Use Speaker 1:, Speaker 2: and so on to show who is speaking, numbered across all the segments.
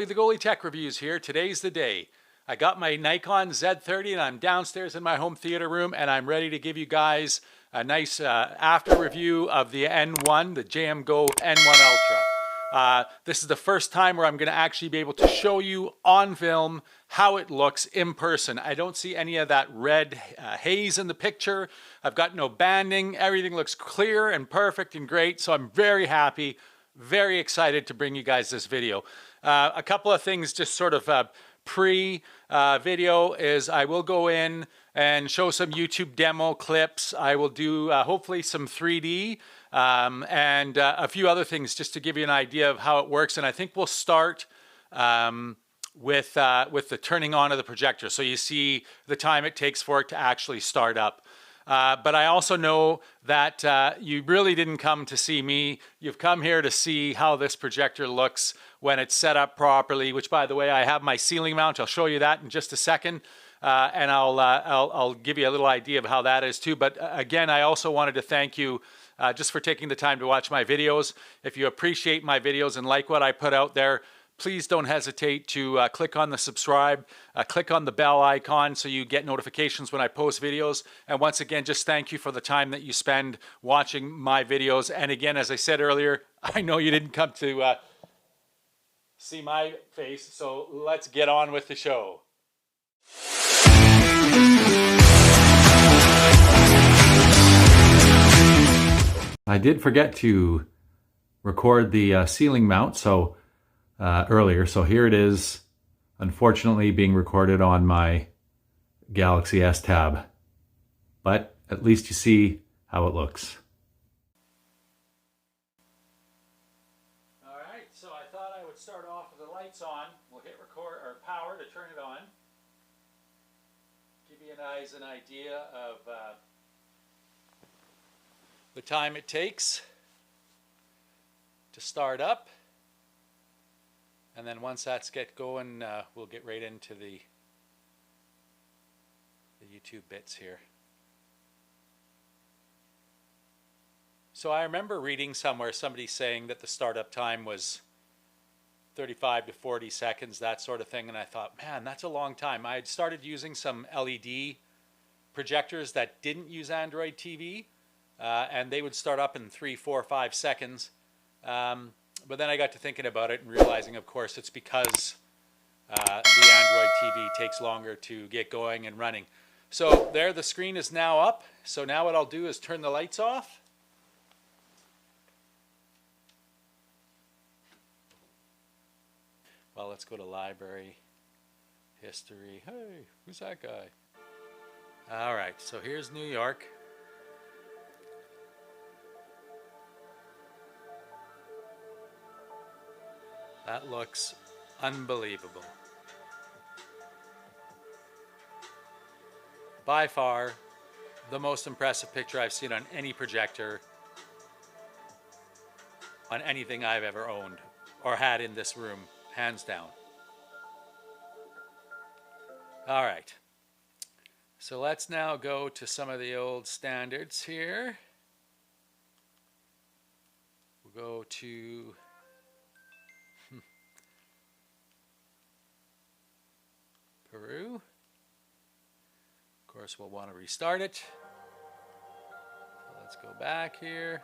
Speaker 1: Goalie the Goalie Tech Reviews here. Today's the day. I got my Nikon Z30 and I'm downstairs in my home theater room and I'm ready to give you guys a nice after review of the N1, the JMGO N1 ULTRA. This is the first time where I'm going to actually be able to show you on film how it looks in person. I don't see any of that red haze in the picture. I've got no banding. Everything looks clear and perfect and great. So I'm very happy, very excited to bring you guys this video. A couple of things just sort of pre-video is I will go in and show some YouTube demo clips. I will do hopefully some 3D and a few other things just to give you an idea of how it works. And I think we'll start with the turning on of the projector. So you see the time it takes for it to actually start up. But I also know that you really didn't come to see me. You've come here to see how this projector looks when it's set up properly, which, by the way, I have my ceiling mount. I'll show you that in just a second. And I'll give you a little idea of how that is too. But again, I also wanted to thank you just for taking the time to watch my videos. If you appreciate my videos and like what I put out there, please don't hesitate to click on the subscribe, click on the bell icon so you get notifications when I post videos. And once again, just thank you for the time that you spend watching my videos. And again, as I said earlier, I know you didn't come to see my face, so let's get on with the show. I did forget to record the ceiling mount, so earlier. So here it is, unfortunately being recorded on my Galaxy S Tab. But at least you see how it looks. Alright, so I thought I would start off with the lights on. We'll hit record or power to turn it on. Give you guys an idea of the time it takes to start up. And then once that's get going, we'll get right into the YouTube bits here. So I remember reading somewhere somebody saying that the startup time was 35 to 40 seconds, that sort of thing. And I thought, man, that's a long time. I had started using some LED projectors that didn't use Android TV, and they would start up in 3, 4, 5 seconds. But then I got to thinking about it and realizing, of course, it's because the Android TV takes longer to get going and running. So there, the screen is now up. So now what I'll do is turn the lights off. Well, let's go to library, history. Hey, who's that guy? All right, so here's New York. That looks unbelievable. By far, the most impressive picture I've seen on any projector, on anything I've ever owned or had in this room, hands down. All right. So let's now go to some of the old standards here. We'll go to Peru. Of course, we'll want to restart it. So let's go back here.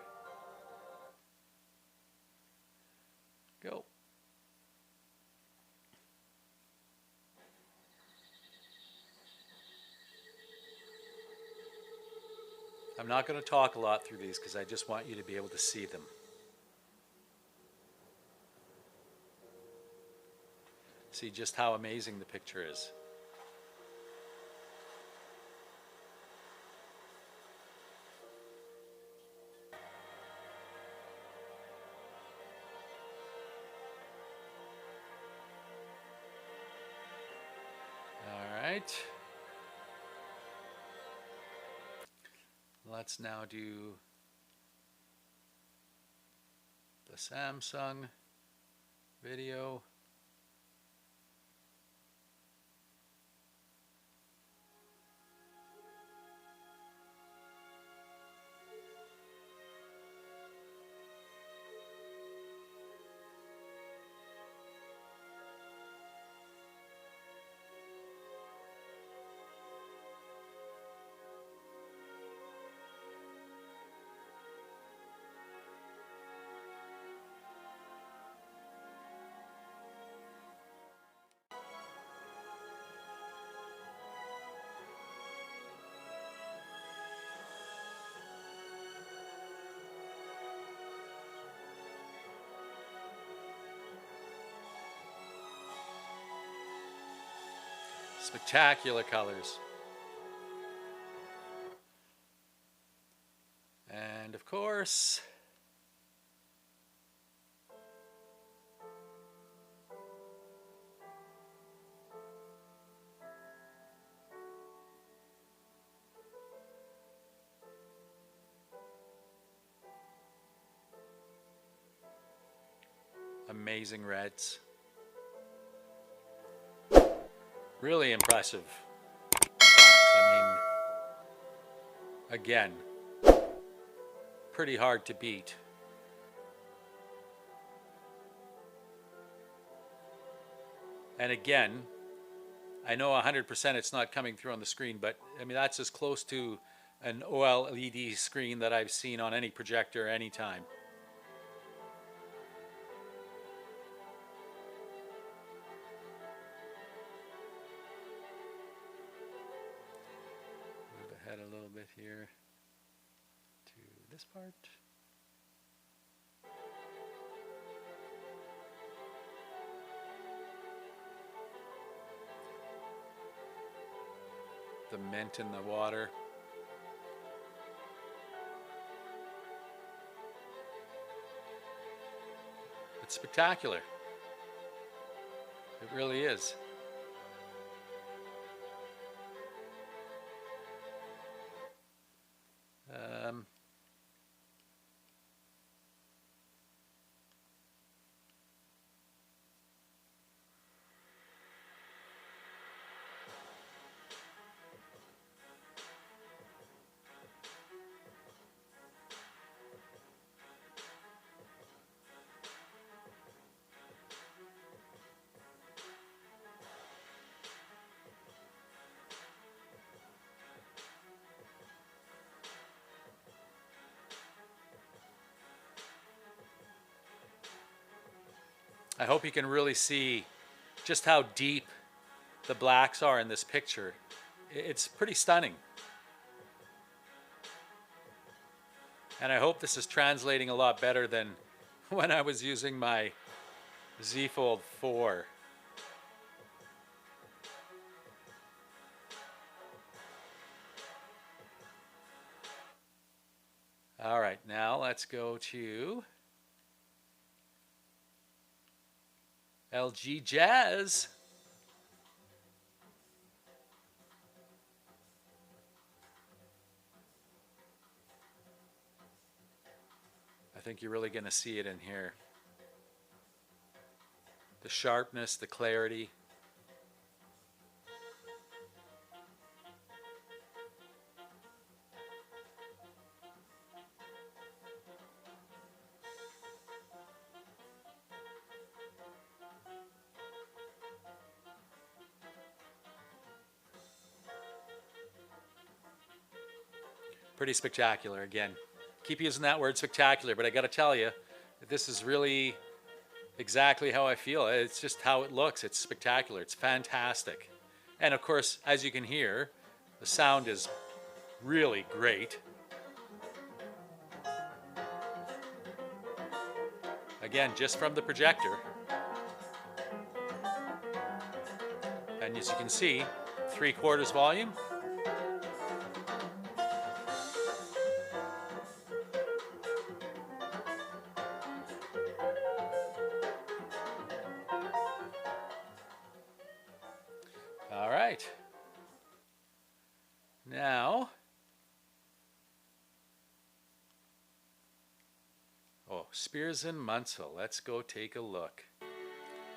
Speaker 1: Go. I'm not going to talk a lot through these because I just want you to be able to see them. See just how amazing the picture is. All right. Let's now do the Samsung video. Spectacular colors. And of course, amazing reds. Really impressive. I mean, again, pretty hard to beat. And again, I know 100% it's not coming through on the screen, but I mean, that's as close to an OLED screen that I've seen on any projector anytime. Move ahead a little bit here to this part. The mint in the water. It's spectacular. It really is. I hope you can really see just how deep the blacks are in this picture. It's pretty stunning. And I hope this is translating a lot better than when I was using my Z Fold 4. All right, now let's go to LG Jazz. I think you're really going to see it in here. The sharpness, the clarity. Pretty spectacular again. Keep using that word spectacular, but I got to tell you, this is really exactly how I feel. It's just how it looks. It's spectacular. It's fantastic. And of course, as you can hear, the sound is really great. Again, just from the projector. And as you can see, 3/4 volume. All right. Now, Spears and Munsell. Let's go take a look.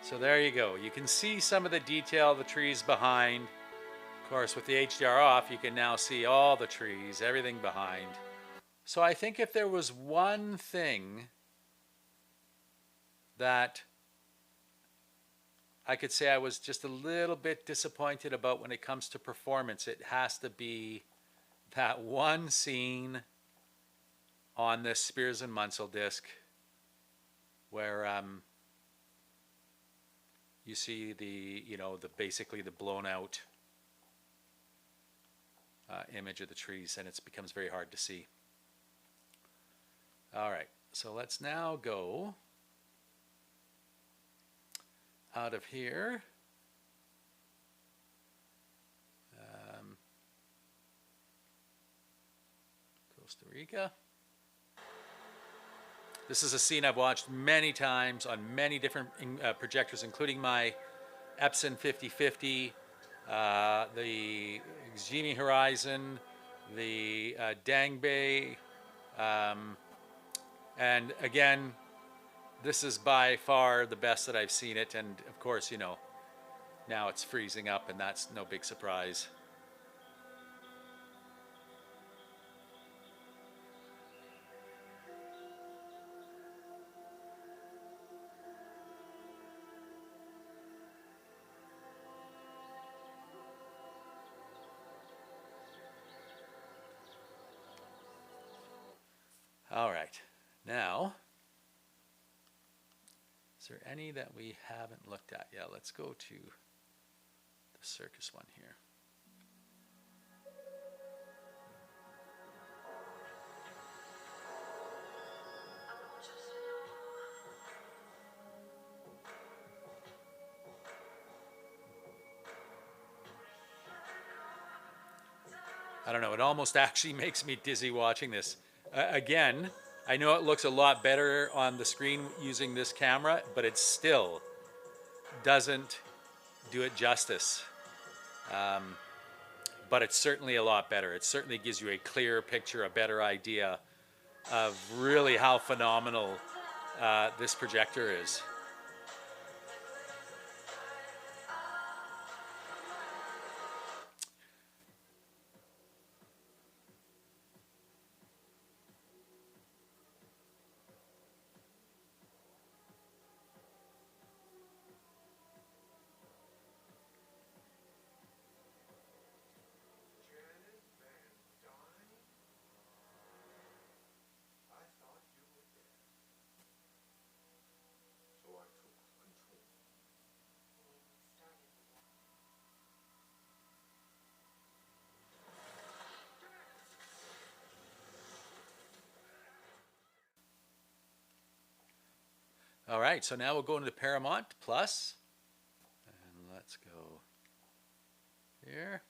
Speaker 1: So there you go. You can see some of the detail of the trees behind. Of course, with the HDR off, you can now see all the trees, everything behind. So I think if there was one thing that I could say I was just a little bit disappointed about when it comes to performance, it has to be that one scene on this Spears and Munsell disc where you see the basically the blown out image of the trees, and it becomes very hard to see. All right, so let's now go out of here Costa Rica. This is a scene I've watched many times on many different projectors, including my Epson 5050, the Ximi Horizon, the Dangbei, and again, this is by far the best that I've seen it. And of course, you know, now it's freezing up, and that's no big surprise. All right, now, is there any that we haven't looked at? Yeah, let's go to the Circus one here. I don't know, it almost actually makes me dizzy watching this. Again, I know it looks a lot better on the screen using this camera, but it still doesn't do it justice. But it's certainly a lot better. It certainly gives you a clearer picture, a better idea of really how phenomenal this projector is. All right, so now we'll go into Paramount Plus, and let's go here.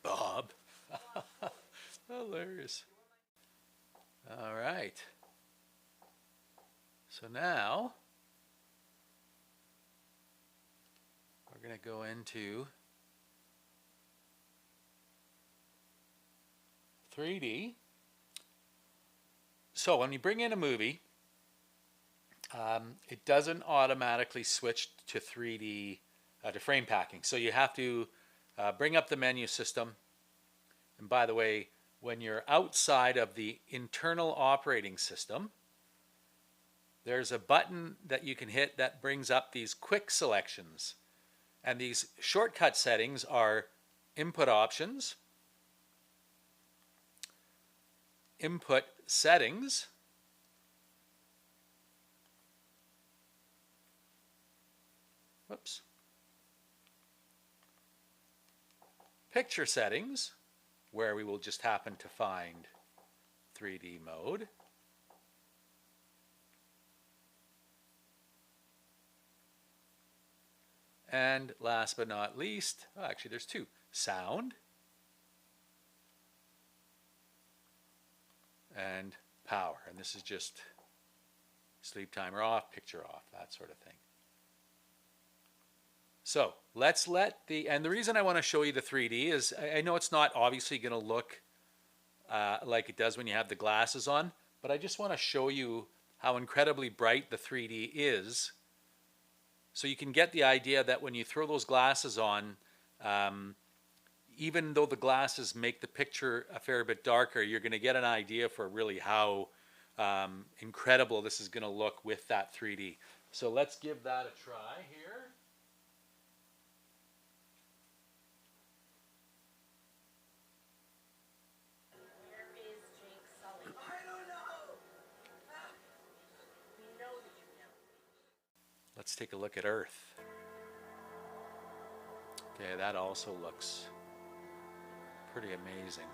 Speaker 1: Bob. Hilarious. All right. So now we're going to go into 3D. So when you bring in a movie, it doesn't automatically switch to 3D, to frame packing. So you have to bring up the menu system. And by the way, when you're outside of the internal operating system, there's a button that you can hit that brings up these quick selections. And these shortcut settings are input options, input settings, whoops, picture settings, where we will just happen to find 3D mode, and last but not least, oh, actually there's two, sound and power. And this is just sleep timer off, picture off, that sort of thing. So let's and the reason I want to show you the 3D is I know it's not obviously going to look like it does when you have the glasses on, but I just want to show you how incredibly bright the 3D is, so you can get the idea that when you throw those glasses on, even though the glasses make the picture a fair bit darker, you're going to get an idea for really how incredible this is going to look with that 3D. So let's give that a try here. Let's take a look at Earth. Okay, that also looks pretty amazing.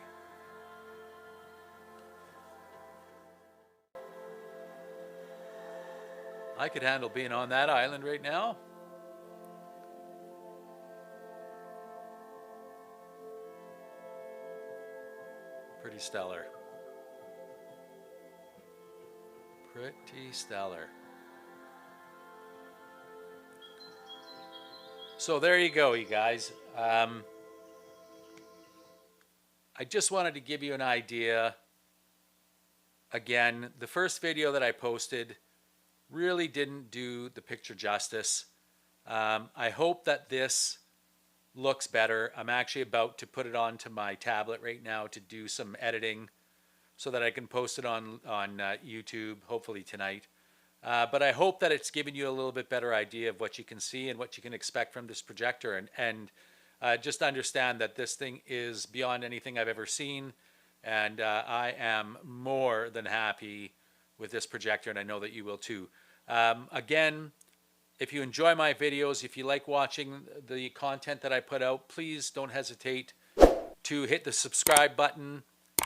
Speaker 1: I could handle being on that island right now. Pretty stellar. Pretty stellar. So there you go, you guys. I just wanted to give you an idea. Again, the first video that I posted really didn't do the picture justice. I hope that this looks better. I'm actually about to put it onto my tablet right now to do some editing so that I can post it on YouTube, hopefully tonight. But I hope that it's given you a little bit better idea of what you can see and what you can expect from this projector. And just understand that this thing is beyond anything I've ever seen. And I am more than happy with this projector, and I know that you will too. Again, if you enjoy my videos, if you like watching the content that I put out, please don't hesitate to hit the subscribe button.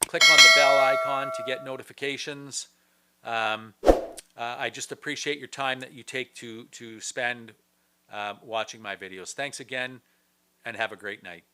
Speaker 1: Click on the bell icon to get notifications. I just appreciate your time that you take to spend watching my videos. Thanks again, and have a great night.